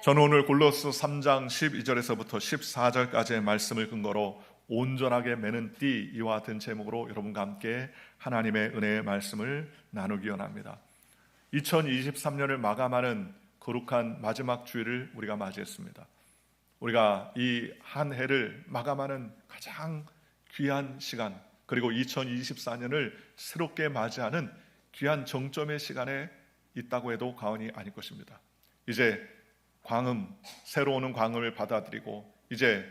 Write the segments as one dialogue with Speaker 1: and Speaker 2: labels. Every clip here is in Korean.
Speaker 1: 저는 오늘 골로새 3장 12절에서부터 14절까지의 말씀을 근거로 온전하게 매는 띠, 이와 같은 제목으로 여러분과 함께 하나님의 은혜의 말씀을 나누기 원합니다. 2023년을 마감하는 거룩한 마지막 주일을 우리가 맞이했습니다. 우리가 이 한 해를 마감하는 가장 귀한 시간, 그리고 2024년을 새롭게 맞이하는 귀한 정점의 시간에 있다고 해도 과언이 아닐 것입니다. 이제 광음, 새로 오는 광음을 받아들이고 이제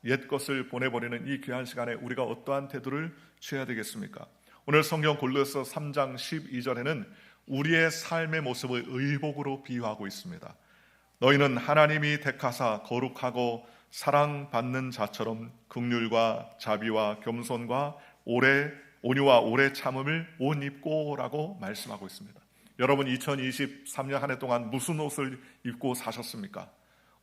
Speaker 1: 옛 것을 보내버리는 이 귀한 시간에 우리가 어떠한 태도를 취해야 되겠습니까? 오늘 성경 골로새 3장 12절에는 우리의 삶의 모습을 의복으로 비유하고 있습니다. 너희는 하나님이 택하사 거룩하고 사랑받는 자처럼 긍휼과 자비와 겸손과 온유와 오래 참음을 옷 입고라고 말씀하고 있습니다. 여러분 2023년 한 해 동안 무슨 옷을 입고 사셨습니까?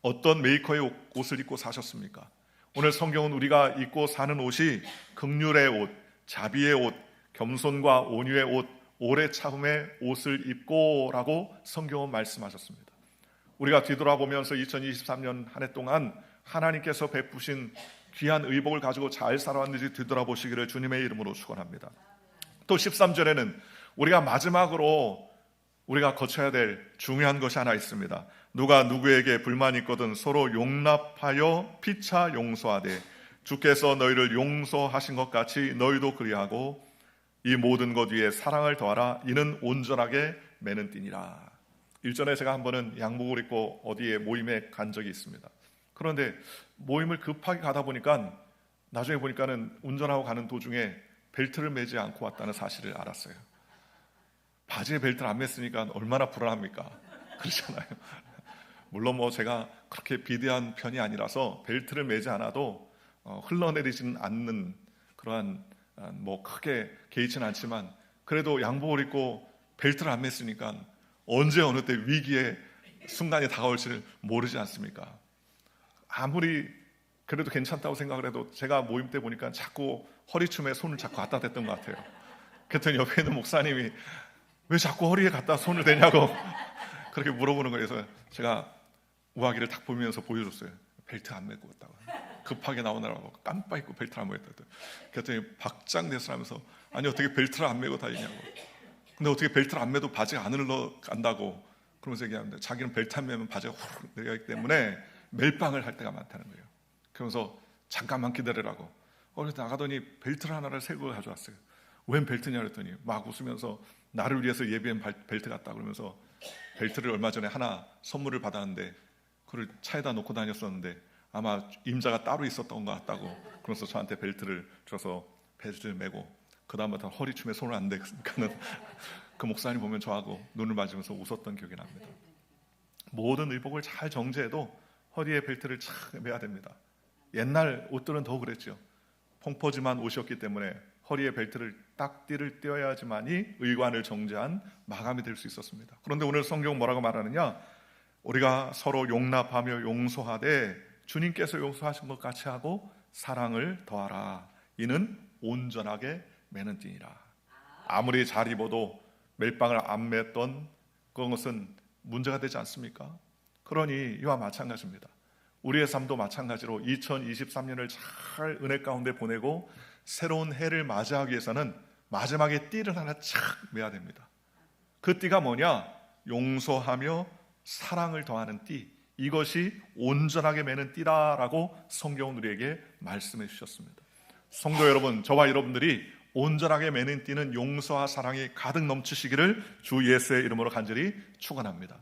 Speaker 1: 어떤 메이커의 옷을 입고 사셨습니까? 오늘 성경은 우리가 입고 사는 옷이 긍휼의 옷, 자비의 옷, 겸손과 온유의 옷, 오래 참음의 옷을 입고라고 성경은 말씀하셨습니다. 우리가 뒤돌아보면서 2023년 한 해 동안 하나님께서 베푸신 귀한 의복을 가지고 잘 살아왔는지 뒤돌아보시기를 주님의 이름으로 축원합니다. 또 13절에는 우리가 마지막으로 우리가 거쳐야 될 중요한 것이 하나 있습니다. 누가 누구에게 불만이 있거든 서로 용납하여 피차 용서하되 주께서 너희를 용서하신 것 같이 너희도 그리하고 이 모든 것 위에 사랑을 더하라. 이는 온전하게 매는 띠니라. 일전에 제가 한 번은 양복을 입고 어디에 모임에 간 적이 있습니다. 그런데 모임을 급하게 가다 보니까 나중에 보니까는 운전하고 가는 도중에 벨트를 매지 않고 왔다는 사실을 알았어요. 바지에 벨트를 안 맸으니까 얼마나 불안합니까? 그렇잖아요. 물론 제가 그렇게 비대한 편이 아니라서 벨트를 매지 않아도 흘러내리지는 않는 그러한 크게 개의치는 않지만 그래도 양복을 입고 벨트를 안 맸으니까 언제 어느 때 위기의 순간이 다가올지를 모르지 않습니까? 아무리 그래도 괜찮다고 생각을 해도 제가 모임 때 보니까 자꾸 허리춤에 손을 자꾸 갖다 댔던 것 같아요. 그랬더니 옆에 있는 목사님이 왜 자꾸 허리에 갖다 손을 대냐고 그렇게 물어보는 거예요. 그래서 제가 우아기를 딱 보면서 보여줬어요. 벨트 안 매고 왔다고. 급하게 나오느라고 깜빡 잊고 벨트를 안 매고 왔다고. 그랬더니 박장대소를 하면서 아니 어떻게 벨트를 안 매고 다니냐고. 근데 어떻게 벨트를 안 매도 바지가 안 흘러간다고 그러면서 얘기하는데 자기는 벨트 안 매면 바지가 후룩 내려가기 때문에 멜빵을 할 때가 많다는 거예요. 그러면서 잠깐만 기다리라고. 그래서 나가더니 벨트를 하나를 새 걸 가져왔어요. 웬 벨트냐 그랬더니 막 웃으면서 나를 위해서 예비한 벨트 같다 그러면서 벨트를 얼마 전에 하나 선물을 받았는데 그걸 차에다 놓고 다녔었는데 아마 임자가 따로 있었던 것 같다고 그러면서 저한테 벨트를 줘서 벨트를 매고 그 다음부터 허리춤에 손을 안 대니까는 그 목사님 보면 저하고 눈을 맞으면서 웃었던 기억이 납니다. 모든 의복을 잘 정제해도 허리에 벨트를 착 매야 됩니다. 옛날 옷들은 더 그랬죠. 펑퍼짐한 옷이었기 때문에 허리에 벨트를 딱 띠를 띄어야지만이 의관을 정제한 마감이 될 수 있었습니다. 그런데 오늘 성경 뭐라고 말하느냐? 우리가 서로 용납하며 용서하되 주님께서 용서하신 것 같이 하고 사랑을 더하라. 이는 온전하게 매는 띠니라. 아무리 잘 입어도 멜빵을 안 맸던 그것은 문제가 되지 않습니까? 그러니 이와 마찬가지입니다. 우리의 삶도 마찬가지로 2023년을 잘 은혜 가운데 보내고 새로운 해를 맞이하기 위해서는 마지막에 띠를 하나 착 매야 됩니다. 그 띠가 뭐냐? 용서하며 사랑을 더하는 띠. 이것이 온전하게 매는 띠라라고 성경은 우리에게 말씀해 주셨습니다. 성도 여러분, 저와 여러분들이 온전하게 매는 띠는 용서와 사랑이 가득 넘치시기를 주 예수의 이름으로 간절히 축원합니다.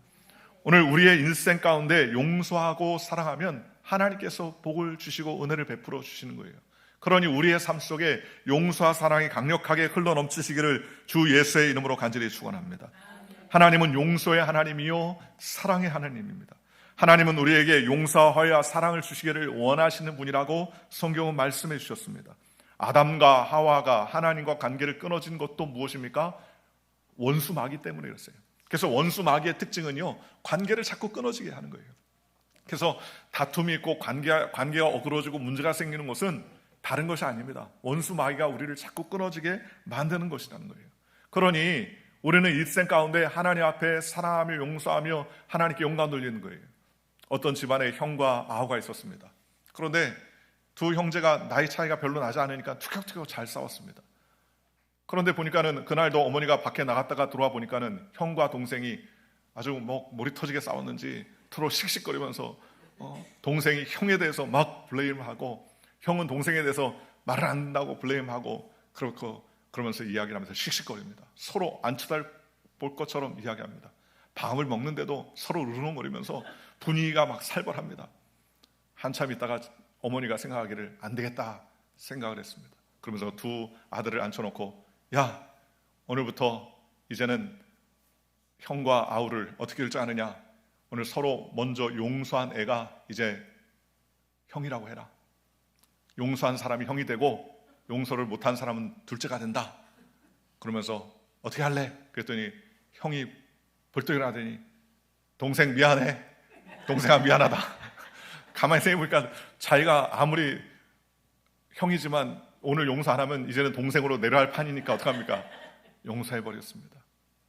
Speaker 1: 오늘 우리의 인생 가운데 용서하고 사랑하면 하나님께서 복을 주시고 은혜를 베풀어 주시는 거예요. 그러니 우리의 삶 속에 용서와 사랑이 강력하게 흘러넘치시기를 주 예수의 이름으로 간절히 축원합니다. 하나님은 용서의 하나님이요 사랑의 하나님입니다. 하나님은 우리에게 용서와 사랑을 주시기를 원하시는 분이라고 성경은 말씀해 주셨습니다. 아담과 하와가 하나님과 관계를 끊어진 것도 무엇입니까? 원수 마귀 때문에 그랬어요. 그래서 원수 마귀의 특징은요, 관계를 자꾸 끊어지게 하는 거예요. 그래서 다툼이 있고 관계가 어그러지고 문제가 생기는 것은 다른 것이 아닙니다. 원수 마귀가 우리를 자꾸 끊어지게 만드는 것이라는 거예요. 그러니 우리는 일생 가운데 하나님 앞에 사랑하며 용서하며 하나님께 영광 돌리는 거예요. 어떤 집안에 형과 아우가 있었습니다. 그런데 두 형제가 나이 차이가 별로 나지 않으니까 투격투격 잘 싸웠습니다. 그런데 보니까는 그날도 어머니가 밖에 나갔다가 들어와 보니까는 형과 동생이 아주 머리 터지게 싸웠는지 서로 씩씩거리면서 동생이 형에 대해서 막 블레임하고 형은 동생에 대해서 말을 안 한다고 블레임하고 그러면서 이야기를 하면서 씩씩거립니다. 서로 안 쳐다볼 것처럼 이야기합니다. 밥을 먹는데도 서로 으르렁거리면서 분위기가 막 살벌합니다. 한참 있다가 어머니가 생각하기를 안 되겠다 생각을 했습니다. 그러면서 두 아들을 앉혀놓고 야, 오늘부터 이제는 형과 아우를 어떻게 될지 아느냐? 오늘 서로 먼저 용서한 애가 이제 형이라고 해라. 용서한 사람이 형이 되고 용서를 못한 사람은 둘째가 된다. 그러면서 어떻게 할래? 그랬더니 형이 벌떡 일어나더니 동생 미안해. 동생아 미안하다. 가만히 생각해보니까 자기가 아무리 형이지만 오늘 용서 안 하면 이제는 동생으로 내려갈 판이니까 어떡합니까? 용서해버렸습니다.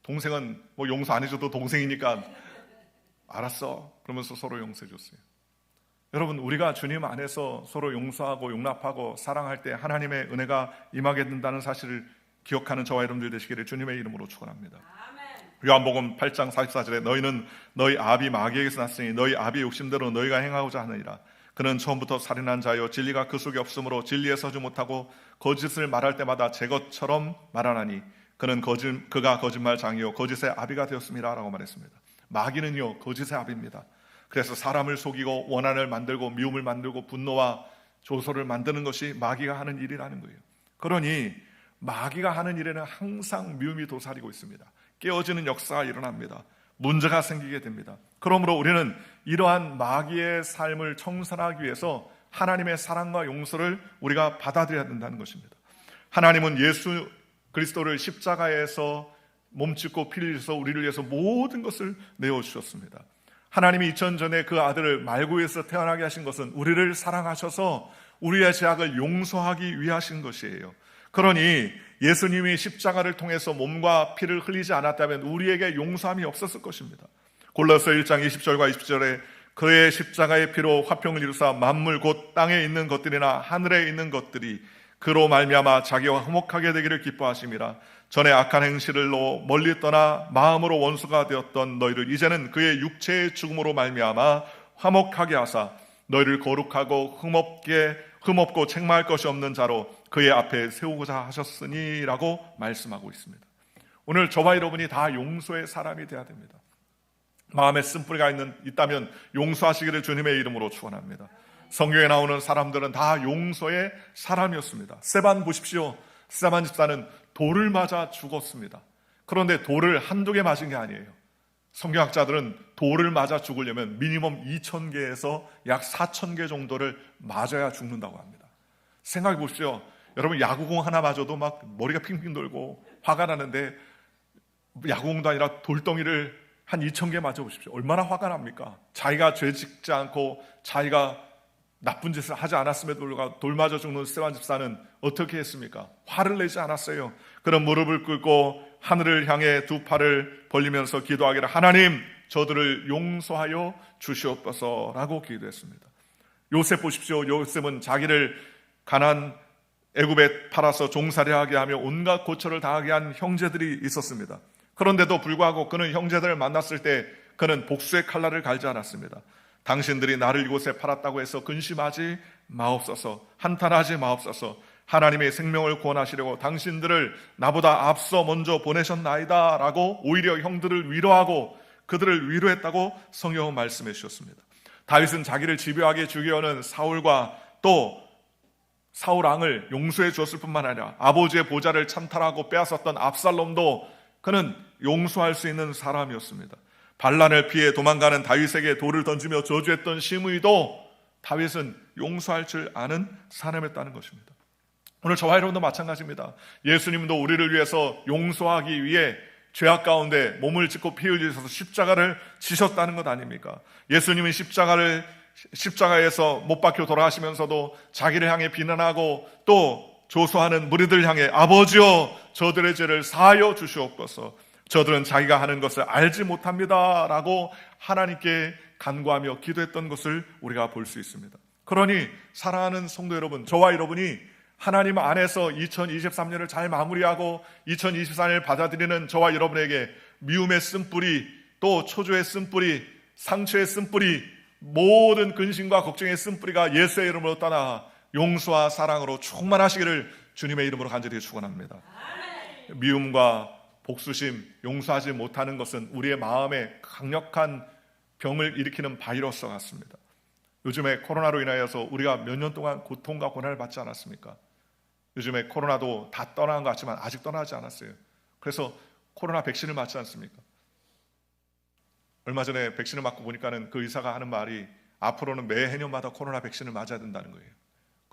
Speaker 1: 동생은 용서 안 해줘도 동생이니까 알았어. 그러면서 서로 용서해줬어요. 여러분, 우리가 주님 안에서 서로 용서하고 용납하고 사랑할 때 하나님의 은혜가 임하게 된다는 사실을 기억하는 저와 여러분들 되시기를 주님의 이름으로 축원합니다. 요한복음 8장 44절에 너희는 너희 아비 마귀에게서 났으니 너희 아비의 욕심대로 너희가 행하고자 하느니라. 그는 처음부터 살인한 자요 진리가 그 속에 없으므로 진리에 서지 못하고 거짓을 말할 때마다 제 것처럼 말하나니 그는 그가 거짓말장이요 거짓의 아비가 되었습니다 라고 말했습니다. 마귀는요 거짓의 아비입니다. 그래서 사람을 속이고 원한을 만들고 미움을 만들고 분노와 조소를 만드는 것이 마귀가 하는 일이라는 거예요. 그러니 마귀가 하는 일에는 항상 미움이 도사리고 있습니다. 깨어지는 역사가 일어납니다. 문제가 생기게 됩니다. 그러므로 우리는 이러한 마귀의 삶을 청산하기 위해서 하나님의 사랑과 용서를 우리가 받아들여야 된다는 것입니다. 하나님은 예수 그리스도를 십자가에서 몸짓고 피를 흘려서 우리를 위해서 모든 것을 내어주셨습니다. 하나님이 2000년 전에 그 아들을 말구에서 태어나게 하신 것은 우리를 사랑하셔서 우리의 죄악을 용서하기 위하신 것이에요. 그러니 예수님이 십자가를 통해서 몸과 피를 흘리지 않았다면 우리에게 용서함이 없었을 것입니다. 골로새 1장 20절과 20절에 그의 십자가의 피로 화평을 이루사 만물 곧 땅에 있는 것들이나 하늘에 있는 것들이 그로 말미암아 자기와 화목하게 되기를 기뻐하심이라. 전에 악한 행실로 멀리 떠나 마음으로 원수가 되었던 너희를 이제는 그의 육체의 죽음으로 말미암아 화목하게 하사 너희를 거룩하고 흠없고 책망할 것이 없는 자로 그의 앞에 세우고자 하셨으니 라고 말씀하고 있습니다. 오늘 저와 여러분이 다 용서의 사람이 되어야 됩니다. 마음에 쓴뿌리가 있다면 용서하시기를 주님의 이름으로 축원합니다. 성경에 나오는 사람들은 다 용서의 사람이었습니다. 스데반 보십시오. 스데반 집사는 돌을 맞아 죽었습니다. 그런데 돌을 한두 개 맞은 게 아니에요. 성경학자들은 돌을 맞아 죽으려면 미니멈 2000개에서 약 4000개 정도를 맞아야 죽는다고 합니다. 생각해 보십시오. 여러분 야구공 하나 맞아도 막 머리가 핑핑 돌고 화가 나는데 야구공도 아니라 돌덩이를 한 2000개 맞아 보십시오. 얼마나 화가 납니까? 자기가 죄 짓지 않고 자기가 나쁜 짓을 하지 않았음에도 불구하고 돌 맞아 죽는 스데반 집사는 어떻게 했습니까? 화를 내지 않았어요. 그런 무릎을 꿇고 하늘을 향해 두 팔을 벌리면서 기도하기를 하나님 저들을 용서하여 주시옵소서라고 기도했습니다. 요셉 보십시오. 요셉은 자기를 가나안 애굽에 팔아서 종살이하게 하며 온갖 고초를 당하게 한 형제들이 있었습니다. 그런데도 불구하고 그는 형제들을 만났을 때 그는 복수의 칼날을 갈지 않았습니다. 당신들이 나를 이곳에 팔았다고 해서 근심하지 마옵소서, 한탄하지 마옵소서. 하나님의 생명을 구원하시려고 당신들을 나보다 앞서 먼저 보내셨나이다 라고 오히려 형들을 위로하고 그들을 위로했다고 성경은 말씀해 주셨습니다. 다윗은 자기를 집요하게 죽여오는 사울과 또 사울 왕을 용서해 주었을 뿐만 아니라 아버지의 보좌를 찬탈하고 빼앗았던 압살롬도 그는 용서할 수 있는 사람이었습니다. 반란을 피해 도망가는 다윗에게 돌을 던지며 저주했던 시므이도 다윗은 용서할 줄 아는 사람이었다는 것입니다. 오늘 저와 여러분도 마찬가지입니다. 예수님도 우리를 위해서 용서하기 위해 죄악 가운데 몸을 찢고 피 흘리셔서 십자가를 지셨다는 것 아닙니까? 예수님은 십자가에서 못 박혀 돌아가시면서도 자기를 향해 비난하고 또 조소하는 무리들 향해 아버지여 저들의 죄를 사하여 주시옵소서, 저들은 자기가 하는 것을 알지 못합니다 라고 하나님께 간구하며 기도했던 것을 우리가 볼 수 있습니다. 그러니 사랑하는 성도 여러분, 저와 여러분이 하나님 안에서 2023년을 잘 마무리하고 2024년을 받아들이는 저와 여러분에게 미움의 쓴뿌리, 또 초조의 쓴뿌리, 상처의 쓴뿌리, 모든 근심과 걱정의 쓴뿌리가 예수의 이름으로 떠나 용서와 사랑으로 충만하시기를 주님의 이름으로 간절히 축원합니다. 미움과 복수심, 용서하지 못하는 것은 우리의 마음에 강력한 병을 일으키는 바이러스 같습니다. 요즘에 코로나로 인하여서 우리가 몇 년 동안 고통과 고난을 받지 않았습니까? 요즘에 코로나도 다 떠나는 것 같지만 아직 떠나지 않았어요. 그래서 코로나 백신을 맞지 않습니까? 얼마 전에 백신을 맞고 보니까는 그 의사가 하는 말이 앞으로는 매 해년마다 코로나 백신을 맞아야 된다는 거예요.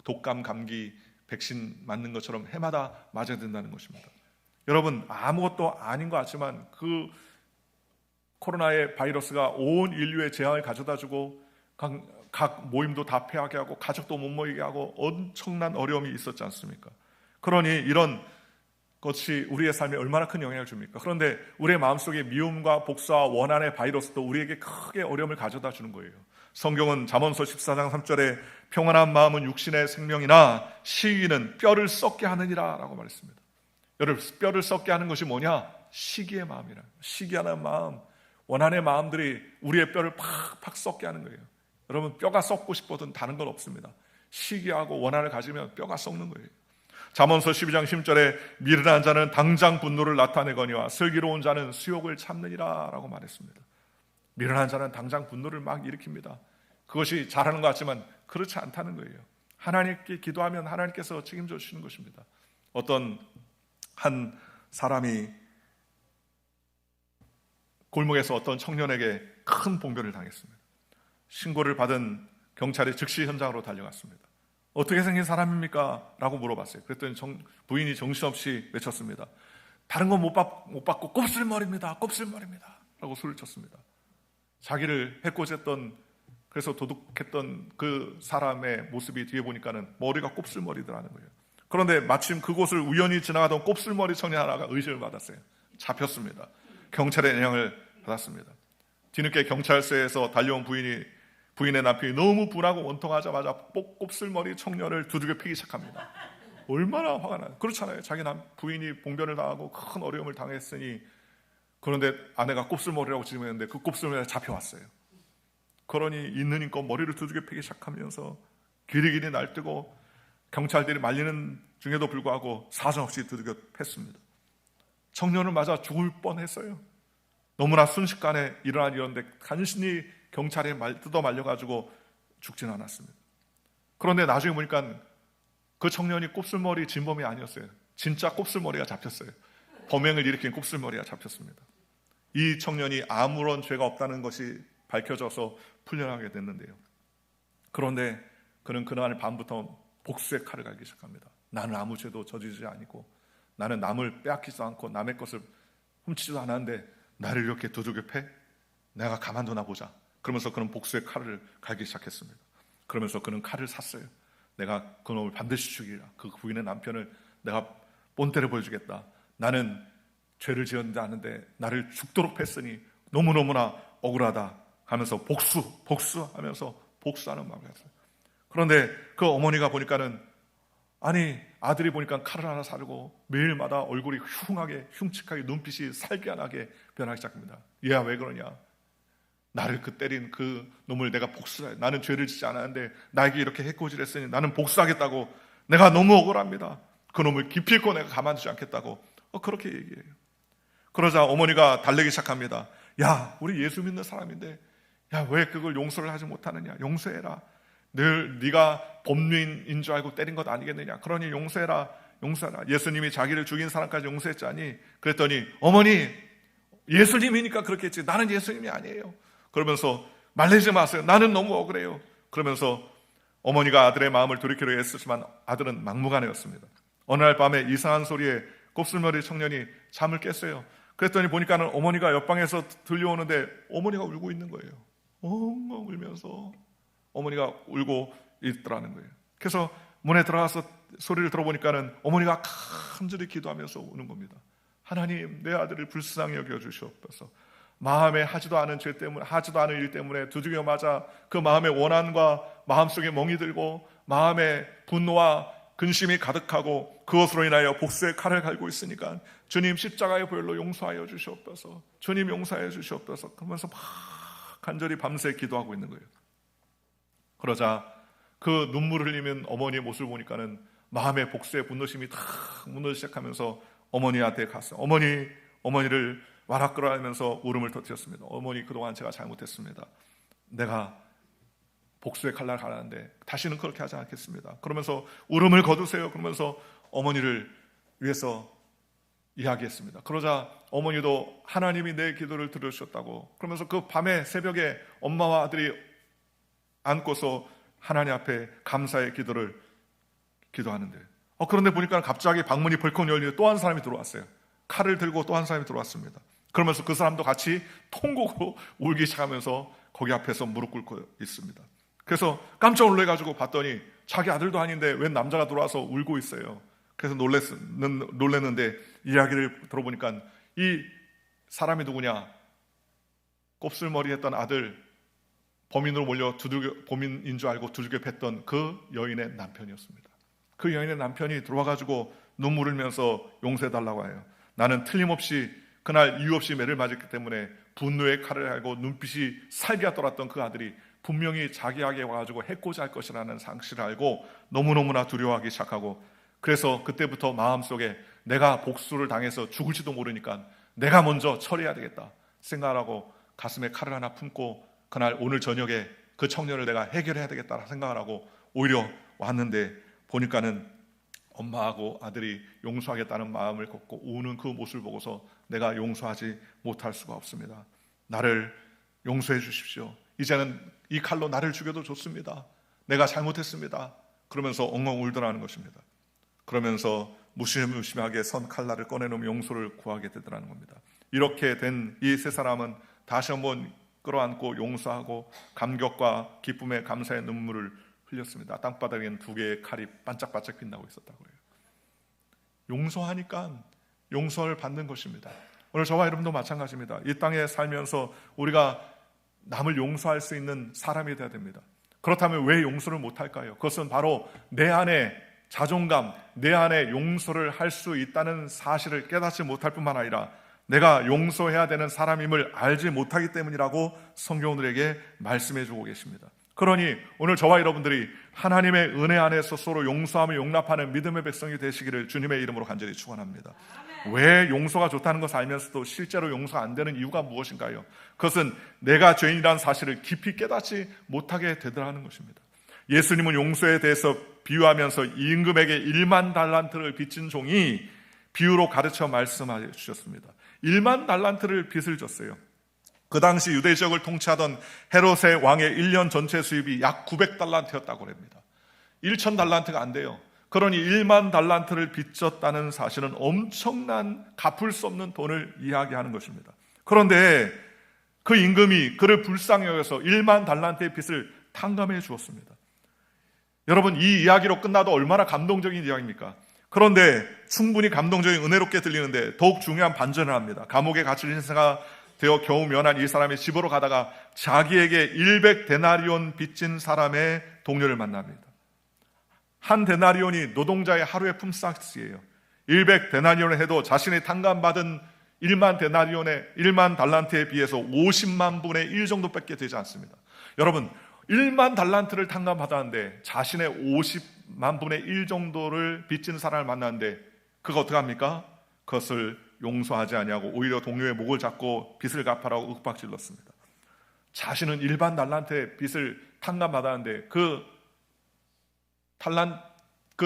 Speaker 1: 독감, 감기 백신 맞는 것처럼 해마다 맞아야 된다는 것입니다. 여러분, 아무것도 아닌 것 같지만 그 코로나의 바이러스가 온 인류의 재앙을 가져다주고 각 모임도 다 폐하게 하고 가족도 못 모이게 하고 엄청난 어려움이 있었지 않습니까? 그러니 이런 것이 우리의 삶에 얼마나 큰 영향을 줍니까? 그런데 우리의 마음속에 미움과 복수와 원한의 바이러스도 우리에게 크게 어려움을 가져다 주는 거예요. 성경은 잠언서 14장 3절에 평안한 마음은 육신의 생명이나 시기는 뼈를 썩게 하느니라 라고 말했습니다. 여러분, 뼈를 썩게 하는 것이 뭐냐? 시기의 마음이라. 시기하는 마음, 원한의 마음들이 우리의 뼈를 팍팍 썩게 하는 거예요. 여러분, 뼈가 썩고 싶어도 다른 건 없습니다. 시기하고 원한을 가지면 뼈가 썩는 거예요. 잠언서 12장 10절에 미련한 자는 당장 분노를 나타내거니와 슬기로운 자는 수욕을 참느니라 라고 말했습니다. 미련한 자는 당장 분노를 막 일으킵니다. 그것이 잘하는 것 같지만 그렇지 않다는 거예요. 하나님께 기도하면 하나님께서 책임져 주시는 것입니다. 어떤 한 사람이 골목에서 어떤 청년에게 큰 봉변을 당했습니다. 신고를 받은 경찰이 즉시 현장으로 달려갔습니다. 어떻게 생긴 사람입니까? 라고 물어봤어요. 그랬더니 부인이 정신없이 외쳤습니다. 다른 건 못 받고 곱슬머리입니다. 곱슬머리입니다. 라고 소리를 쳤습니다. 자기를 해코지했던, 그래서 도둑했던 그 사람의 모습이 뒤에 보니까는 머리가 곱슬머리더라는 거예요. 그런데 마침 그곳을 우연히 지나가던 곱슬머리 청년 하나가 의심을 받았어요. 잡혔습니다. 경찰의 연행을 받았습니다. 뒤늦게 경찰서에서 달려온 부인의 남편이 너무 분하고 원통하자마자 곱슬머리 청년을 두들겨 패기 시작합니다. 얼마나 화가 나요. 그렇잖아요. 자기 부인이 봉변을 당하고 큰 어려움을 당했으니, 그런데 아내가 곱슬머리라고 지르는데 그 곱슬머리가 잡혀왔어요. 그러니 있는 힘껏 머리를 두들겨 패기 시작하면서 기리기리 날뛰고 경찰들이 말리는 중에도 불구하고 사정없이 두들겨 팼습니다. 청년을 맞아 죽을 뻔했어요. 너무나 순식간에 일어난 일인데 간신히 경찰에 뜯어 말려가지고 죽지는 않았습니다. 그런데 나중에 보니까 그 청년이 곱슬머리 진범이 아니었어요. 진짜 곱슬머리가 잡혔어요. 범행을 일으킨 곱슬머리가 잡혔습니다. 이 청년이 아무런 죄가 없다는 것이 밝혀져서 풀려나게 됐는데요. 그런데 그는 그날 밤부터 복수의 칼을 갈기 시작합니다. 나는 아무 죄도 저지르지 아니고, 나는 남을 빼앗기지도 않고 남의 것을 훔치지도 않았는데 나를 이렇게 두들겨 패? 내가 가만두나 보자. 그러면서 그는 복수의 칼을 갈기 시작했습니다. 그러면서 그는 칼을 샀어요. 내가 그놈을 반드시 죽이라. 그 부인의 남편을 내가 본때를 보여주겠다. 나는 죄를 지었는데 아는데 나를 죽도록 팼으니 너무너무나 억울하다 하면서 복수하면서 복수하는 마음을 했어요. 그런데 그 어머니가 보니까는, 아니 아들이 보니까 칼을 하나 사르고 매일마다 얼굴이 흉측하게 눈빛이 살기안하게 변하기 시작합니다. 얘야 왜 그러냐? 나를 때린 그 놈을 내가 복수해. 나는 죄를 짓지 않았는데 나에게 이렇게 해코지했으니 나는 복수하겠다고. 내가 너무 억울합니다. 그 놈을 기필코 내가 가만두지 않겠다고 그렇게 얘기해요. 그러자 어머니가 달래기 시작합니다. 야, 우리 예수 믿는 사람인데 야, 왜 그걸 용서를 하지 못하느냐? 용서해라. 네가 범죄인인 줄 알고 때린 것 아니겠느냐? 그러니 용서해라. 예수님이 자기를 죽인 사람까지 용서했자니. 그랬더니 어머니, 예수님이니까 그렇게 했지 나는 예수님이 아니에요. 그러면서 말리지 마세요. 나는 너무 억울해요. 그러면서 어머니가 아들의 마음을 돌이키려 애쓰지만 아들은 막무가내였습니다. 어느 날 밤에 이상한 소리에 곱슬머리 청년이 잠을 깼어요. 그랬더니 보니까는 어머니가 옆방에서 들려오는데 어머니가 울고 있는 거예요. 엉엉 울면서 어머니가 울고 있더라는 거예요. 그래서 문에 들어가서 소리를 들어보니까는 어머니가 간절히 기도하면서 우는 겁니다. 하나님, 내 아들을 불쌍히 여겨주시옵소서. 마음에 하지도 않은 죄 때문에, 하지도 않은 일 때문에 두들겨 맞아 그 마음의 원한과 마음속에 멍이 들고 마음에 분노와 근심이 가득하고 그것으로 인하여 복수의 칼을 갈고 있으니까 주님 십자가의 보혈로 용서하여 주시옵소서, 주님 용서하여 주시옵소서 그러면서 막 간절히 밤새 기도하고 있는 거예요. 그러자 그 눈물을 흘리면 어머니의 모습을 보니까는 마음의 복수의 분노심이 다 무너지기 시작하면서 어머니한테 갔어요. 어머니를 와락 끌어안으면서 울음을 터뜨렸습니다. 어머니, 그동안 제가 잘못했습니다. 내가 복수의 칼날 가라는데 다시는 그렇게 하지 않겠습니다. 그러면서 울음을 거두세요. 그러면서 어머니를 위해서 이야기했습니다. 그러자 어머니도 하나님이 내 기도를 들으셨다고 그러면서 그 밤에 새벽에 엄마와 아들이 안고서 하나님 앞에 감사의 기도를 기도하는데 그런데 보니까 갑자기 방문이 벌컥 열리고 또 한 사람이 들어왔어요. 칼을 들고 또 한 사람이 들어왔습니다. 그러면서 그 사람도 같이 통곡으로 울기 시작하면서 거기 앞에서 무릎 꿇고 있습니다. 그래서 깜짝 놀래가지고 봤더니 자기 아들도 아닌데 웬 남자가 들어와서 울고 있어요. 그래서 놀랐는데 이야기를 들어보니까 이 사람이 누구냐, 곱슬머리 했던 아들, 범인으로 몰려 범인인 줄 알고 두들겨 팼던 그 여인의 남편이었습니다. 그 여인의 남편이 들어와가지고 눈물 흘면서 용서해달라고 해요. 나는 틀림없이 그날 이유 없이 매를 맞았기 때문에 분노의 칼을 알고 눈빛이 살기가 떨었던 그 아들이 분명히 자기에게 와가지고 해코지 할 것이라는 상실을 알고 너무너무나 두려워하기 시작하고, 그래서 그때부터 마음속에 내가 복수를 당해서 죽을지도 모르니까 내가 먼저 처리해야 되겠다 생각하고 가슴에 칼을 하나 품고 그날 오늘 저녁에 그 청년을 내가 해결해야 되겠다 생각을 하고 오히려 왔는데 보니까는 엄마하고 아들이 용서하겠다는 마음을 갖고 우는 그 모습을 보고서 내가 용서하지 못할 수가 없습니다. 나를 용서해 주십시오. 이제는 이 칼로 나를 죽여도 좋습니다. 내가 잘못했습니다. 그러면서 엉엉 울더라는 것입니다. 그러면서 무시무시하게 선 칼날을 꺼내놓으며 용서를 구하게 되더라는 겁니다. 이렇게 된 이 세 사람은 다시 한번 끌어안고 용서하고 감격과 기쁨의 감사의 눈물을 흘렸습니다. 땅바닥엔 두 개의 칼이 반짝반짝 빛나고 있었다고 해요. 용서하니까 용서를 받는 것입니다. 오늘 저와 여러분도 마찬가지입니다. 이 땅에 살면서 우리가 남을 용서할 수 있는 사람이 되어야 됩니다. 그렇다면 왜 용서를 못할까요? 그것은 바로 내 안에 자존감, 내 안에 용서를 할 수 있다는 사실을 깨닫지 못할 뿐만 아니라 내가 용서해야 되는 사람임을 알지 못하기 때문이라고 성경은 우리에게 말씀해 주고 계십니다. 그러니 오늘 저와 여러분들이 하나님의 은혜 안에서 서로 용서하며 용납하는 믿음의 백성이 되시기를 주님의 이름으로 간절히 축원합니다. 왜 용서가 좋다는 것을 알면서도 실제로 용서 안 되는 이유가 무엇인가요? 그것은 내가 죄인이라는 사실을 깊이 깨닫지 못하게 되더라는 것입니다. 예수님은 용서에 대해서 비유하면서 임금에게 1만 달란트를 빚진 종이 비유로 가르쳐 말씀해 주셨습니다. 1만 달란트를 빚을 졌어요. 그 당시 유대 지역을 통치하던 헤롯의 왕의 1년 전체 수입이 약 900달란트였다고 합니다. 1,000달란트가 안 돼요. 그러니 1만 달란트를 빚졌다는 사실은 엄청난 갚을 수 없는 돈을 이야기하는 것입니다. 그런데 그 임금이 그를 불쌍히 여겨서 1만 달란트의 빚을 탕감해 주었습니다. 여러분, 이 이야기로 끝나도 얼마나 감동적인 이야기입니까? 그런데 충분히 감동적인 은혜롭게 들리는데 더욱 중요한 반전을 합니다. 감옥에 갇힐 신세가 되어 겨우 면한 이 사람이 집으로 가다가 자기에게 100데나리온 빚진 사람의 동료를 만납니다. 한 데나리온이 노동자의 하루의 품삯이에요. 100데나리온을 해도 자신이 탕감받은 1만 달란트에 비해서 50만 분의 1 정도밖에 되지 않습니다. 여러분, 1만 달란트를 탕감받았는데 자신의 50만 분의 1 정도를 빚진 사람을 만났는데 그거 어떻게 합니까? 그것을 용서하지 아니하고 오히려 동료의 목을 잡고 빚을 갚아라고 윽박질렀습니다. 자신은 1만 달란트의 빚을 탕감받았는데 그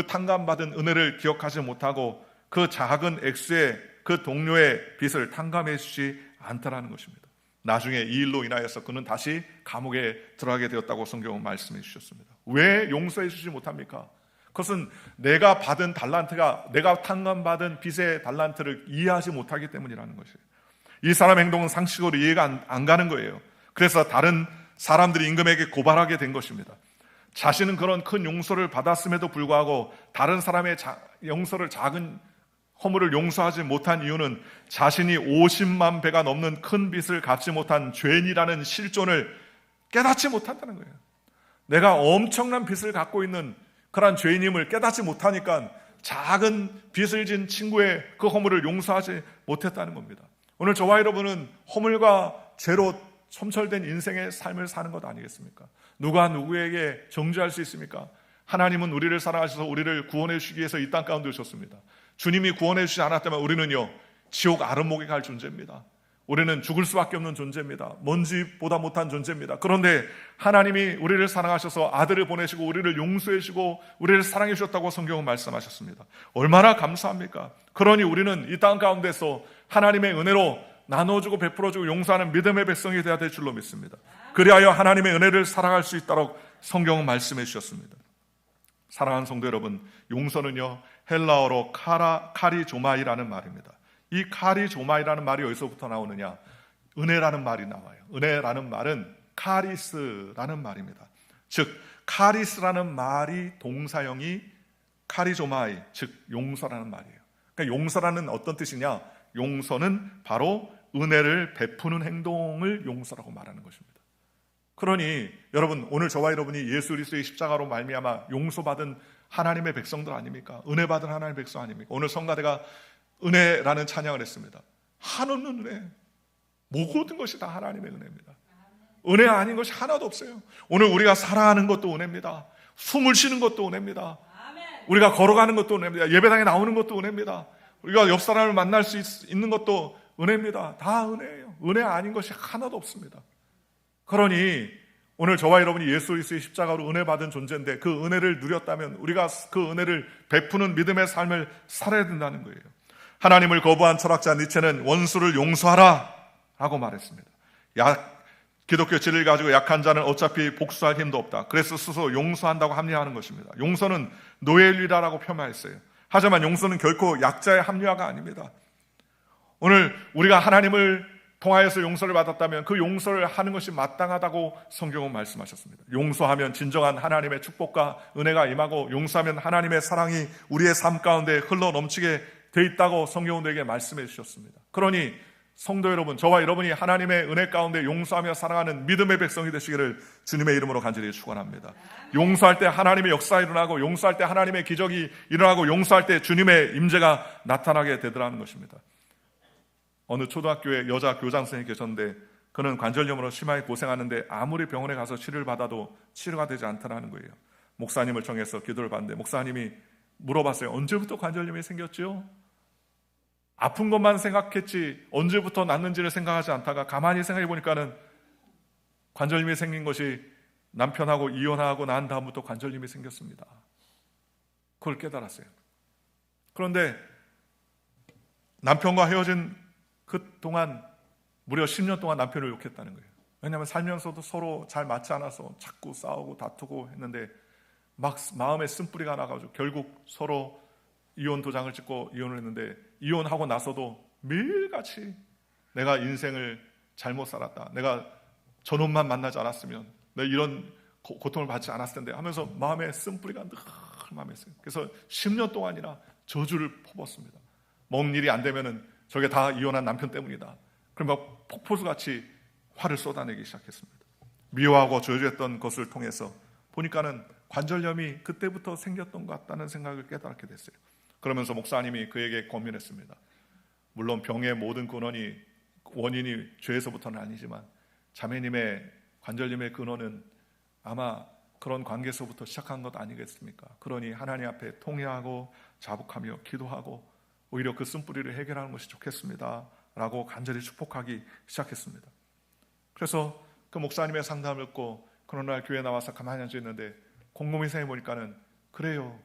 Speaker 1: 탕감받은 은혜를 기억하지 못하고 그 작은 액수의 그 동료의 빚을 탕감해 주지 않더라는 것입니다. 나중에 이 일로 인하여서 그는 다시 감옥에 들어가게 되었다고 성경은 말씀해 주셨습니다. 왜 용서해 주지 못합니까? 그것은 내가 받은 달란트가 내가 탕감받은 빚의 달란트를 이해하지 못하기 때문이라는 것이에요. 이 사람의 행동은 상식으로 이해가 안 가는 거예요. 그래서 다른 사람들이 임금에게 고발하게 된 것입니다. 자신은 그런 큰 용서를 받았음에도 불구하고 다른 사람의 용서를 작은 허물을 용서하지 못한 이유는 자신이 50만 배가 넘는 큰 빚을 갚지 못한 죄인이라는 실존을 깨닫지 못한다는 거예요. 내가 엄청난 빚을 갖고 있는 그런 죄인임을 깨닫지 못하니까 작은 빚을 진 친구의 그 허물을 용서하지 못했다는 겁니다. 오늘 저와 여러분은 허물과 죄로 첨철된 인생의 삶을 사는 것 아니겠습니까? 누가 누구에게 정죄할 수 있습니까? 하나님은 우리를 사랑하셔서 우리를 구원해 주시기 위해서 이 땅 가운데 오셨습니다. 주님이 구원해 주시지 않았다면 우리는요, 지옥 아름목에 갈 존재입니다. 우리는 죽을 수밖에 없는 존재입니다. 먼지보다 못한 존재입니다. 그런데 하나님이 우리를 사랑하셔서 아들을 보내시고 우리를 용서해 주시고 우리를 사랑해 주셨다고 성경은 말씀하셨습니다. 얼마나 감사합니까? 그러니 우리는 이 땅 가운데서 하나님의 은혜로 나눠주고 베풀어주고 용서하는 믿음의 백성이 되어야 될 줄로 믿습니다. 그리하여 하나님의 은혜를 살아갈 수 있도록 성경은 말씀해 주셨습니다. 사랑하는 성도 여러분, 용서는요, 헬라어로 카리조마이라는 말입니다. 이 카리조마이라는 말이 어디서부터 나오느냐? 은혜라는 말이 나와요. 은혜라는 말은 카리스라는 말입니다. 즉 카리스라는 말이 동사형이 카리조마이, 즉 용서라는 말이에요. 그러니까 용서라는 어떤 뜻이냐? 용서는 바로 은혜를 베푸는 행동을 용서라고 말하는 것입니다. 그러니 여러분, 오늘 저와 여러분이 예수 그리스도의 십자가로 말미암아 용서받은 하나님의 백성들 아닙니까? 은혜 받은 하나님의 백성 아닙니까? 오늘 성가대가 은혜라는 찬양을 했습니다. 한없는 은혜, 모든 것이 다 하나님의 은혜입니다. 은혜 아닌 것이 하나도 없어요. 오늘 우리가 살아가는 것도 은혜입니다. 숨을 쉬는 것도 은혜입니다. 우리가 걸어가는 것도 은혜입니다. 예배당에 나오는 것도 은혜입니다. 우리가 옆 사람을 만날 수 있는 것도 은혜입니다. 다 은혜예요. 은혜 아닌 것이 하나도 없습니다. 그러니 오늘 저와 여러분이 예수 그리스도의 십자가로 은혜 받은 존재인데 그 은혜를 누렸다면 우리가 그 은혜를 베푸는 믿음의 삶을 살아야 된다는 거예요. 하나님을 거부한 철학자 니체는 원수를 용서하라 라고 말했습니다. 기독교 진리를 가지고 약한 자는 어차피 복수할 힘도 없다. 그래서 스스로 용서한다고 합리화하는 것입니다. 용서는 노예일이라고 표현했어요. 하지만 용서는 결코 약자의 합리화가 아닙니다. 오늘 우리가 하나님을 통하여서 용서를 받았다면 그 용서를 하는 것이 마땅하다고 성경은 말씀하셨습니다. 용서하면 진정한 하나님의 축복과 은혜가 임하고 용서하면 하나님의 사랑이 우리의 삶 가운데 흘러 넘치게 돼 있다고 성경은 우리에게 말씀해 주셨습니다. 그러니 성도 여러분, 저와 여러분이 하나님의 은혜 가운데 용서하며 살아가는 믿음의 백성이 되시기를 주님의 이름으로 간절히 축원합니다. 용서할 때 하나님의 역사가 일어나고 용서할 때 하나님의 기적이 일어나고 용서할 때 주님의 임재가 나타나게 되더라는 것입니다. 어느 초등학교에 여자 교장 선생님이 계셨는데 그는 관절염으로 심하게 고생하는데 아무리 병원에 가서 치료를 받아도 치료가 되지 않더라는 거예요. 목사님을 정해서 기도를 받는데 목사님이 물어봤어요. 언제부터 관절염이 생겼죠? 아픈 것만 생각했지 언제부터 났는지를 생각하지 않다가 가만히 생각해 보니까는 관절염이 생긴 것이 남편하고 이혼하고 난 다음부터 관절염이 생겼습니다. 그걸 깨달았어요. 그런데 남편과 헤어진 그 동안 무려 10년 동안 남편을 욕했다는 거예요. 왜냐하면 살면서도 서로 잘 맞지 않아서 자꾸 싸우고 다투고 했는데 막 마음에 쓴뿌리가 나가지고 결국 서로 이혼 도장을 찍고 이혼을 했는데 이혼하고 나서도 매일같이 내가 인생을 잘못 살았다. 내가 저놈만 만나지 않았으면 내가 이런 고통을 받지 않았을 텐데 하면서 마음에 쓴뿌리가 늘 마음에 있어요. 그래서 10년 동안이나 저주를 퍼붓습니다. 먹는 일이 안 되면은 저게 다 이혼한 남편 때문이다. 그럼 막 폭포수같이 화를 쏟아내기 시작했습니다. 미워하고 저주했던 것을 통해서 보니까는 관절염이 그때부터 생겼던 것 같다는 생각을 깨닫게 됐어요. 그러면서 목사님이 그에게 고민했습니다. 물론 병의 모든 원인이 죄에서부터는 아니지만 자매님의 관절염의 근원은 아마 그런 관계에서부터 시작한 것 아니겠습니까? 그러니 하나님 앞에 통회하고 자복하며 기도하고 오히려 그 쓴뿌리를 해결하는 것이 좋겠습니다 라고 간절히 축복하기 시작했습니다. 그래서 그 목사님의 상담을 듣고 그런 날 교회에 나와서 가만히 앉아있는데 곰곰이 생각해보니까는 그래요,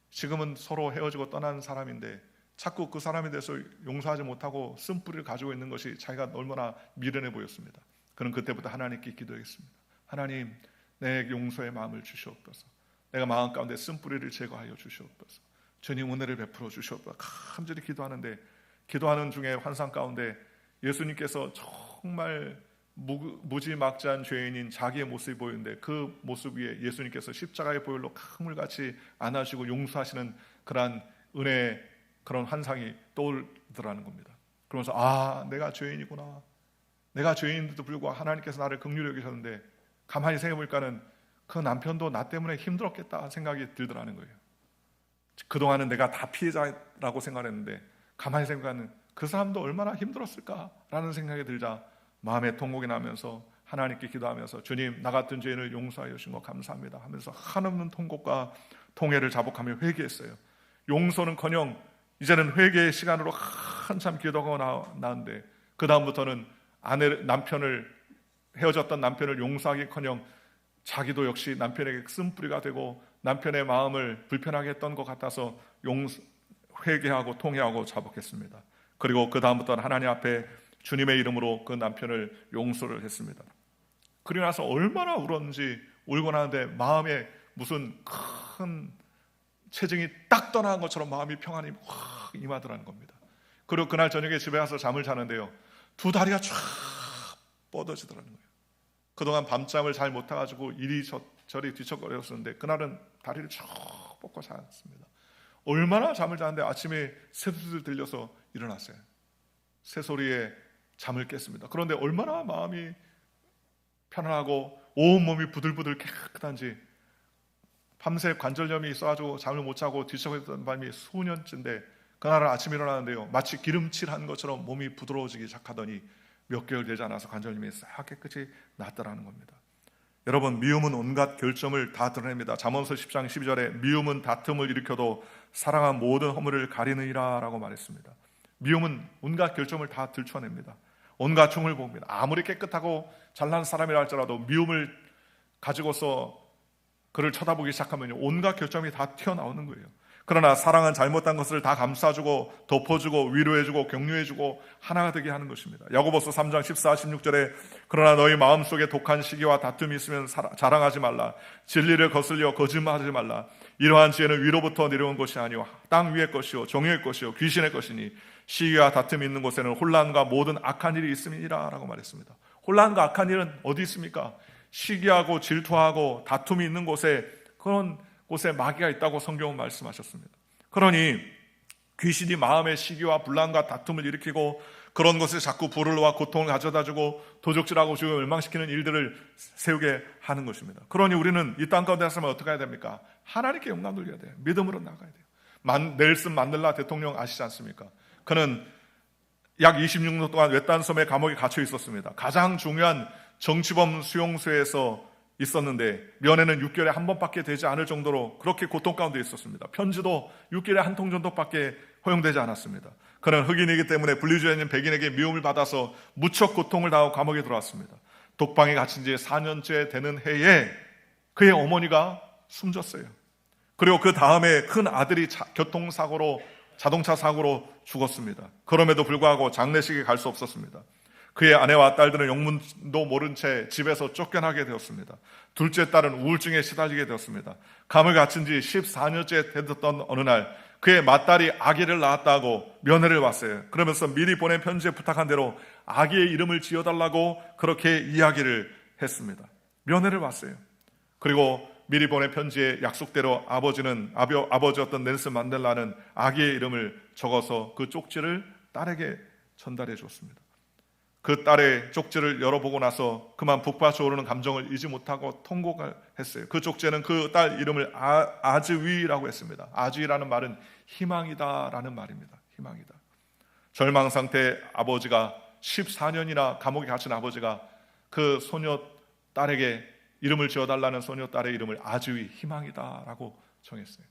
Speaker 1: 지금은 서로 헤어지고 떠난 사람인데 자꾸 그 사람에 대해서 용서하지 못하고 쓴뿌리를 가지고 있는 것이 자기가 얼마나 미련해 보였습니다. 그는 그때부터 하나님께 기도했습니다. 하나님, 내 용서의 마음을 주시옵소서. 내가 마음 가운데 쓴뿌리를 제거하여 주시옵소서. 주님 은혜를 베풀어 주시옵소서. 간절히 기도하는데 기도하는 중에 환상 가운데 예수님께서 정말 무지막지한 죄인인 자기의 모습이 보이는데 그 모습 위에 예수님께서 십자가의 보혈로 강물같이 안아주시고 용서하시는 그러한 은혜의 그런 환상이 떠오르더라는 겁니다. 그러면서 내가 죄인이구나. 내가 죄인인데도 불구하고 하나님께서 나를 긍휼히 여기셨는데 가만히 생각해보니까는 그 남편도 나 때문에 힘들었겠다 생각이 들더라는 거예요. 그동안은 내가 다 피해자라고 생각했는데 가만히 생각하면 그 사람도 얼마나 힘들었을까라는 생각이 들자 마음에 통곡이 나면서 하나님께 기도하면서 주님, 나 같은 죄인을 용서하여 주신 거 감사합니다 하면서 한없는 통곡과 통회를 자복하며 회개했어요. 용서는커녕 이제는 회개의 시간으로 한참 기도하고 나는데 그 다음부터는 헤어졌던 남편을 용서하기커녕 자기도 역시 남편에게 쓴뿌리가 되고 남편의 마음을 불편하게 했던 것 같아서 회개하고 통회하고 자복했습니다. 그리고 그 다음부터는 하나님 앞에 주님의 이름으로 그 남편을 용서를 했습니다. 그리고 나서 얼마나 울었는지, 울고 나는데 마음에 무슨 큰 체증이 딱 떠나는 것처럼 마음이 평안이 확 임하더라는 겁니다. 그리고 그날 저녁에 집에 와서 잠을 자는데요, 두 다리가 쫙 뻗어지더라는 거예요. 그동안 밤잠을 잘 못 타가지고 이리저리 뒤척거렸었는데 그날은 다리를 쭉 뻗고 잤습니다. 얼마나 잠을 자는데 아침에 새소리 들려서 일어났어요. 새소리에 잠을 깼습니다. 그런데 얼마나 마음이 편안하고 온몸이 부들부들 깨끗한지, 밤새 관절염이 있어가지고 잠을 못 자고 뒤척였던 밤이 수년째인데 그날은 아침에 일어나는데요, 마치 기름칠한 것처럼 몸이 부드러워지기 시작하더니 몇 개월 되지 않아서 관절염이 싹 깨끗이 낫더라는 겁니다. 여러분, 미움은 온갖 결점을 다 드러냅니다. 잠언서 10장 12절에 미움은 다툼을 일으켜도 사랑한 모든 허물을 가리느니라 라고 말했습니다. 미움은 온갖 결점을 다 들춰냅니다. 온갖 흉을 봅니다. 아무리 깨끗하고 잘난 사람이라 할지라도 미움을 가지고서 그를 쳐다보기 시작하면 온갖 결점이 다 튀어나오는 거예요. 그러나 사랑은 잘못한 것을 다 감싸주고 덮어주고 위로해주고 격려해주고 하나가 되게 하는 것입니다. 야고보서 3장 14, 16절에 그러나 너희 마음속에 독한 시기와 다툼이 있으면 자랑하지 말라. 진리를 거슬려 거짓말하지 말라. 이러한 지혜는 위로부터 내려온 것이 아니오 땅 위의 것이요 종의 것이요 귀신의 것이니 시기와 다툼이 있는 곳에는 혼란과 모든 악한 일이 있음이니라 라고 말했습니다. 혼란과 악한 일은 어디 있습니까? 시기하고 질투하고 다툼이 있는 곳에, 그런 곳에 마귀가 있다고 성경은 말씀하셨습니다. 그러니 귀신이 마음의 시기와 분란과 다툼을 일으키고 그런 것에 자꾸 불의와 고통을 가져다주고 도적질하고 죽음을 멸망시키는 일들을 세우게 하는 것입니다. 그러니 우리는 이 땅 가운데 살면 어떻게 해야 됩니까? 하나님께 영광 돌려야 돼요. 믿음으로 나가야 돼요. 넬슨 만델라 대통령 아시지 않습니까? 그는 약 26년 동안 외딴 섬에 감옥에 갇혀 있었습니다. 가장 중요한 정치범 수용소에서 있었는데 면회는 6개월에 한 번밖에 되지 않을 정도로 그렇게 고통 가운데 있었습니다. 편지도 6개월에 한 통 정도밖에 허용되지 않았습니다. 그는 흑인이기 때문에 분리주의자인 백인에게 미움을 받아서 무척 고통을 당하고 감옥에 들어왔습니다. 독방에 갇힌 지 4년째 되는 해에 그의 어머니가 숨졌어요. 그리고 그 다음에 큰 아들이 자동차 사고로 죽었습니다. 그럼에도 불구하고 장례식에 갈 수 없었습니다. 그의 아내와 딸들은 영문도 모른 채 집에서 쫓겨나게 되었습니다. 둘째 딸은 우울증에 시달리게 되었습니다. 감옥에 갇힌 지 14년째 되었던 어느 날 그의 맏딸이 아기를 낳았다고 면회를 왔어요. 그러면서 미리 보낸 편지에 부탁한 대로 아기의 이름을 지어달라고 그렇게 이야기를 했습니다. 면회를 왔어요. 그리고 미리 보낸 편지에 약속대로 아버지였던 넬슨 만델라는 아기의 이름을 적어서 그 쪽지를 딸에게 전달해 줬습니다. 그 딸의 쪽지를 열어보고 나서 그만 북받쳐 오르는 감정을 잊지 못하고 통곡을 했어요. 그 쪽지에는 그 딸 이름을 아즈위라고 했습니다. 아즈위라는 말은 희망이다라는 말입니다. 희망이다. 절망 상태의 아버지가 14년이나 감옥에 갇힌 아버지가 그 소녀 딸에게 이름을 지어달라는 소녀 딸의 이름을 아즈위, 희망이다라고 정했어요.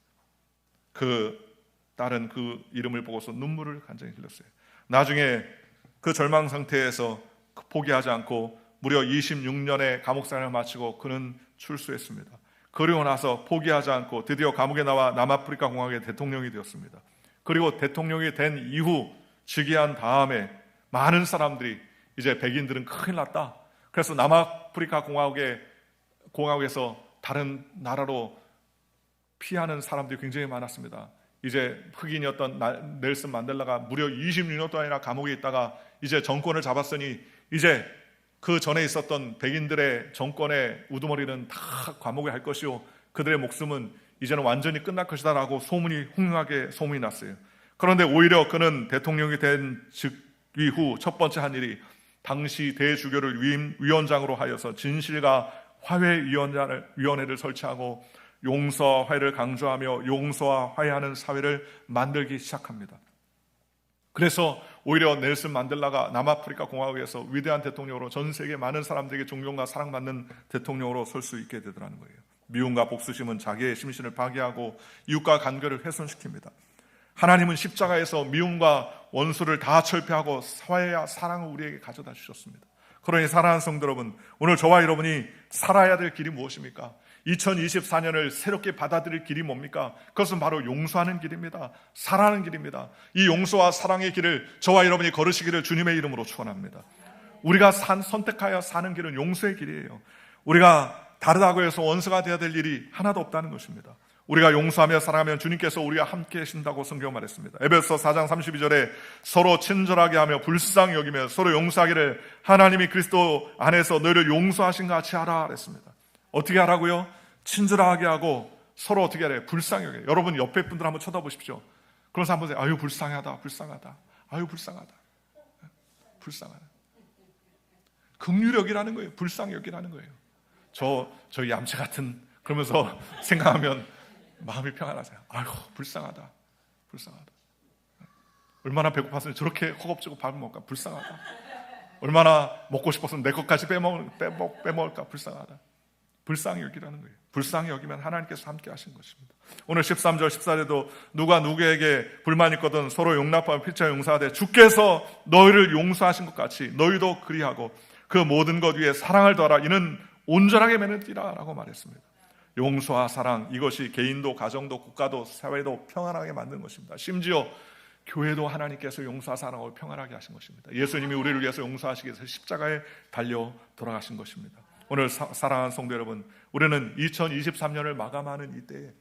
Speaker 1: 그 딸은 그 이름을 보고서 눈물을 간절히 흘렸어요. 나중에 그 절망 상태에서 포기하지 않고 무려 26년의 감옥 생활을 마치고 그는 출소했습니다. 그리고 나서 포기하지 않고 드디어 감옥에 나와 남아프리카 공화국의 대통령이 되었습니다. 그리고 대통령이 된 이후 즉위한 다음에 많은 사람들이 이제 백인들은 큰일 났다. 그래서 남아프리카 공화국에서 다른 나라로 피하는 사람들이 굉장히 많았습니다. 이제 흑인이었던 넬슨 만델라가 무려 26년 동안이나 감옥에 있다가 이제 정권을 잡았으니 이제 그 전에 있었던 백인들의 정권의 우두머리는 다 감옥에 할 것이요 그들의 목숨은 이제는 완전히 끝날 것이다 라고 소문이 흉하게 소문이 났어요. 그런데 오히려 그는 대통령이 된 즉위 후 첫 번째 한 일이 당시 대주교를 위원장으로 하여서 진실과 화해위원회를 설치하고 용서와 화해를 강조하며 용서와 화해하는 사회를 만들기 시작합니다. 그래서 오히려 넬슨 만델라가 남아프리카 공화국에서 위대한 대통령으로 전 세계 많은 사람들에게 존경과 사랑받는 대통령으로 설 수 있게 되더라는 거예요. 미움과 복수심은 자기의 심신을 파괴하고 이웃과 관계를 훼손시킵니다. 하나님은 십자가에서 미움과 원수를 다 철폐하고 화해와 사랑을 우리에게 가져다 주셨습니다. 그러니 사랑하는 성도 여러분, 오늘 저와 여러분이 살아야 될 길이 무엇입니까? 2024년을 새롭게 받아들일 길이 뭡니까? 그것은 바로 용서하는 길입니다. 사랑하는 길입니다. 이 용서와 사랑의 길을 저와 여러분이 걸으시기를 주님의 이름으로 축원합니다. 우리가 선택하여 사는 길은 용서의 길이에요. 우리가 다르다고 해서 원수가 되어야 될 일이 하나도 없다는 것입니다. 우리가 용서하며 사랑하면 주님께서 우리와 함께 하신다고 성경 말했습니다. 에베소 4장 32절에 서로 친절하게 하며 불쌍히 여기며 서로 용서하기를 하나님이 그리스도 안에서 너희를 용서하신 것 같이 하라 그랬습니다. 어떻게 하라고요? 친절하게 하고 서로 어떻게 하래요? 불쌍히 여겨요. 여러분 옆에 분들 한번 쳐다보십시오. 그러면서 한번 아유 불쌍하다 불쌍하다 아유 불쌍하다 불쌍하다. 긍휼히 여기라는 거예요. 불쌍히 여기라는 거예요. 저 얌체 같은 그러면서 생각하면 마음이 평안하세요. 아이고 불쌍하다 불쌍하다. 얼마나 배고팠으면 저렇게 허겁지겁 밥을 먹을까 불쌍하다. 얼마나 먹고 싶었으면 내 것까지 빼먹을까 불쌍하다. 불쌍히 여기라는 거예요. 불쌍히 여기면 하나님께서 함께 하신 것입니다. 오늘 13절 14절에도 누가 누구에게 불만 있거든 서로 용납하며 피차 용서하되 주께서 너희를 용서하신 것 같이 너희도 그리하고 그 모든 것 위에 사랑을 더하라. 이는 온전하게 매는 띠라 라고 말했습니다. 용서와 사랑, 이것이 개인도 가정도 국가도 사회도 평안하게 만드는 것입니다. 심지어 교회도 하나님께서 용서와 사랑으로 평안하게 하신 것입니다. 예수님이 우리를 위해서 용서하시기 위해서 십자가에 달려 돌아가신 것입니다. 오늘 사랑하는 성도 여러분, 우리는 2023년을 마감하는 이때에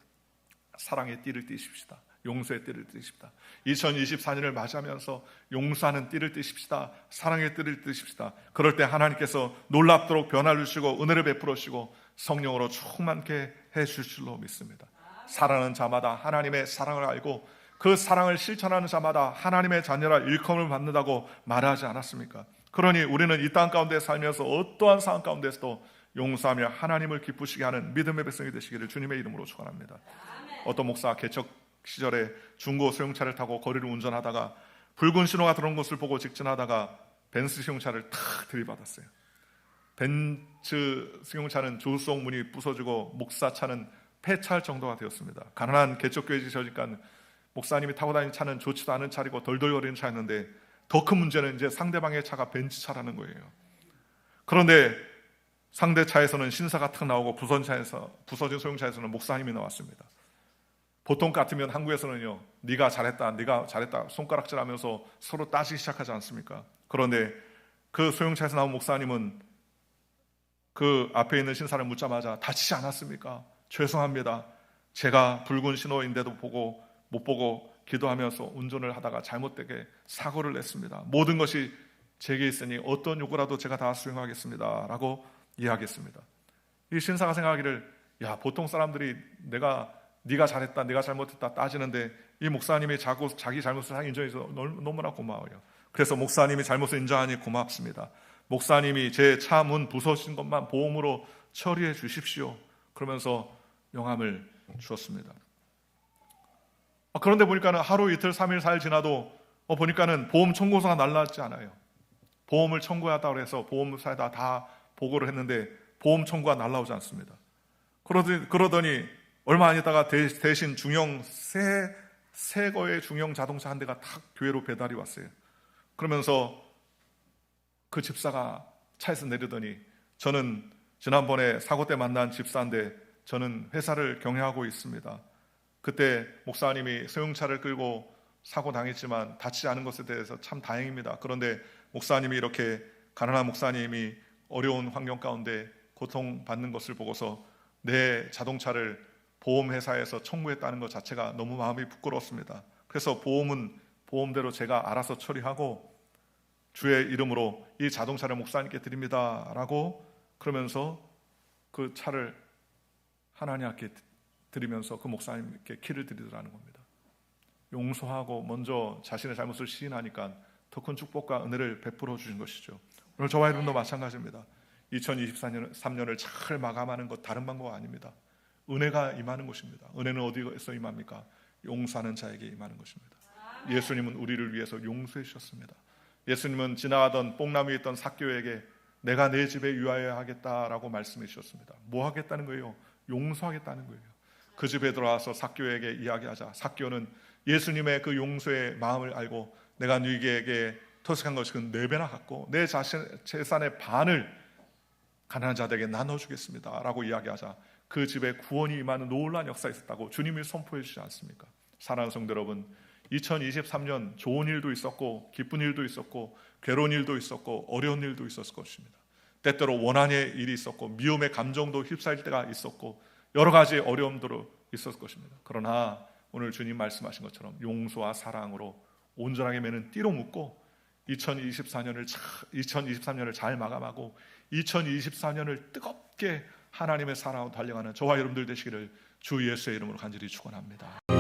Speaker 1: 사랑의 띠를 띠십시다. 용서의 띠를 띠십시다. 2024년을 맞이하면서 용서하는 띠를 띠십시다. 사랑의 띠를 띠십시다. 그럴 때 하나님께서 놀랍도록 변화를 주시고 은혜를 베풀어 주시고 성령으로 충만케 해주실 줄로 믿습니다. 사랑하는 자마다 하나님의 사랑을 알고 그 사랑을 실천하는 자마다 하나님의 자녀라 일컬음을 받는다고 말하지 않았습니까? 그러니 우리는 이 땅 가운데 살면서 어떠한 상황 가운데서도 용서하며 하나님을 기쁘시게 하는 믿음의 백성이 되시기를 주님의 이름으로 축원합니다. 어떤 목사 개척 시절에 중고 소형차를 타고 거리를 운전하다가 붉은 신호가 들어온 것을 보고 직진하다가 벤츠 승용차를 탁 들이받았어요. 벤츠 승용차는 조수석 문이 부서지고 목사차는 폐차할 정도가 되었습니다. 가난한 개척교회 지서니까 목사님이 타고 다니는 차는 좋지도 않은 차이고 덜덜거리는 차였는데 더 큰 문제는 이제 상대방의 차가 벤츠차라는 거예요. 그런데 상대 차에서는 신사가 탁 나오고 부서진 소형차에서는 목사님이 나왔습니다. 보통 같으면 한국에서는요, 네가 잘했다 손가락질하면서 서로 따지기 시작하지 않습니까? 그런데 그 소형차에서 나온 목사님은 그 앞에 있는 신사를 묻자마자 다치지 않았습니까? 죄송합니다. 제가 붉은 신호인데도 못 보고 기도하면서 운전을 하다가 잘못되게 사고를 냈습니다. 모든 것이 제게 있으니 어떤 요구라도 제가 다 수행하겠습니다 라고 이야기했습니다. 이 신사가 생각하기를 보통 사람들이 네가 잘했다 네가 잘못했다 따지는데 이 목사님이 자기 잘못을 인정해서 너무나 고마워요. 그래서 목사님이 잘못을 인정하니 고맙습니다. 목사님이 제 차 문 부서진 것만 보험으로 처리해 주십시오. 그러면서 명함을 주었습니다. 그런데 보니까는 하루 이틀 3일 4일 지나도 보니까는 보험 청구서가 날라왔지 않아요. 보험을 청구하다고 해서 보험사에다 다 보고를 했는데 보험 청구가 날라오지 않습니다. 그러더니 얼마 안 있다가 대신 새 거의 중형 자동차 한 대가 탁 교회로 배달이 왔어요. 그러면서 그 집사가 차에서 내리더니 저는 지난번에 사고 때 만난 집사인데 저는 회사를 경영하고 있습니다. 그때 목사님이 소형차를 끌고 사고 당했지만 다치지 않은 것에 대해서 참 다행입니다. 그런데 목사님이 이렇게 가난한 목사님이 어려운 환경 가운데 고통받는 것을 보고서 내 자동차를 보험회사에서 청구했다는 것 자체가 너무 마음이 부끄러웠습니다. 그래서 보험은 보험대로 제가 알아서 처리하고 주의 이름으로 이 자동차를 목사님께 드립니다 라고 그러면서 그 차를 하나님 앞에 드리면서 그 목사님께 키를 드리더라는 겁니다. 용서하고 먼저 자신의 잘못을 시인하니까 더 큰 축복과 은혜를 베풀어 주신 것이죠. 오늘 저와 여러분도 마찬가지입니다. 2023년을 잘 마감하는 것 다른 방법 아닙니다. 은혜가 임하는 것입니다. 은혜는 어디에서 임합니까? 용서하는 자에게 임하는 것입니다. 예수님은 우리를 위해서 용서해 주셨습니다. 예수님은 지나가던 뽕나무에 있던 삭개오에게 내가 내 집에 유하여 하겠다라고 말씀해 주셨습니다. 뭐 하겠다는 거예요? 용서하겠다는 거예요. 그 집에 들어와서 삭개오에게 이야기하자 삭개오는 예수님의 그 용서의 마음을 알고 내가 너희에게 토식한 것은 4배나 갖고 내 자신 재산의 반을 가난한 자들에게 나눠주겠습니다 라고 이야기하자 그 집에 구원이 임하는 놀라운 역사가 있었다고 주님이 선포해 주지 않습니까? 사랑하는 성도 여러분, 2023년 좋은 일도 있었고 기쁜 일도 있었고 괴로운 일도 있었고 어려운 일도 있었을 것입니다. 때때로 원한의 일이 있었고 미움의 감정도 휩싸일 때가 있었고 여러 가지 어려움도 있었을 것입니다. 그러나 오늘 주님 말씀하신 것처럼 용서와 사랑으로 온전하게 매는 띠로 묶고 2023년을 잘 마감하고 2024년을 뜨겁게 하나님의 사랑으로 달려가는 저와 여러분들 되시기를 주 예수의 이름으로 간절히 축원합니다.